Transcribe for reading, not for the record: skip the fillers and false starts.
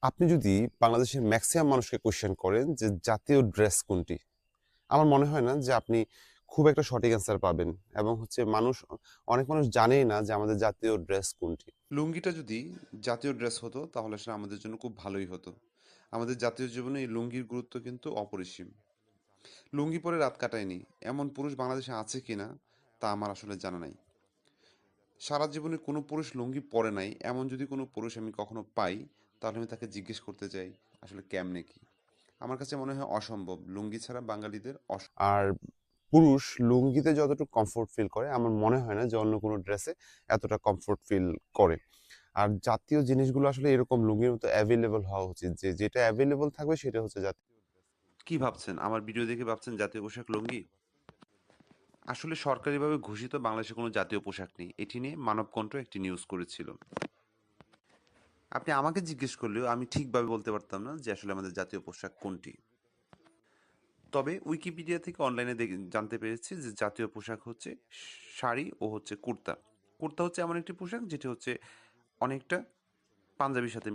আপনি যদি বাংলাদেশের ম্যাক্সিমাম মানুষকে কোয়েশ্চেন করেন যে জাতীয় ড্রেস কোনটি? আমার মনে হয় না যে আপনি খুব একটা সঠিক অ্যান্সার পাবেন এবং অনেক মানুষ জানেই না যে আমাদের জাতীয় ড্রেস কোনটি। লুঙ্গিটা যদি জাতীয় ড্রেস হতো তাহলে আসলে আমাদের জন্য খুব ভালোই হতো। আমাদের জাতীয় জীবনে এই লুঙ্গির গুরুত্ব কিন্তু অপরিসীম। লুঙ্গি পরে রাত কাটায়নি এমন পুরুষ বাংলাদেশে আছে কিনা তা আমার আসলে জানা নাই। সারা জীবনে কোনো পুরুষ লুঙ্গি পরে নাই এমন যদি কোনো পুরুষ আমি কখনো পাই, তাহলে আমি তাকে জিজ্ঞেস করতে চাই আসলে কেমনে কি। আমার কাছে মনে হয় অসম্ভব, লুঙ্গি ছাড়া বাঙালিদের আর পুরুষ লুঙ্গিতে যতটুকু কমফোর্ট ফিল করে আমার মনে হয় না যে অন্য কোনো ড্রেসে এতটা কমফোর্ট ফিল করে। আর জাতীয় জিনিসগুলো আসলে এরকম লুঙ্গির মতো অ্যাভেলেবল হওয়া উচিত যে যেটা অ্যাভেলেবল থাকবে সেটা হচ্ছে জাতীয়। কি ভাবছেন? আমার ভিডিও দেখে ভাবছেন জাতীয় পোশাক লুঙ্গি? আসলে সরকারিভাবে ঘোষিত বাংলাদেশে কোনো জাতীয় পোশাক নেই। এটি নিয়ে মানবকণ্ঠ একটি নিউজ করেছিল। আপনি আমাকে জিজ্ঞেস করলেও আমি ঠিকভাবে বলতে পারতাম না যে আসলে আমাদের জাতীয় পোশাক কোনটি। তবে উইকিপিডিয়া থেকে অনলাইনে জানতে পেরেছি যে জাতীয় পোশাক হচ্ছে শাড়ি ও হচ্ছে কুর্তা। কুর্তা হচ্ছে এমন একটি পোশাক যেটি হচ্ছে অনেকটা পাঞ্জাবির সাথে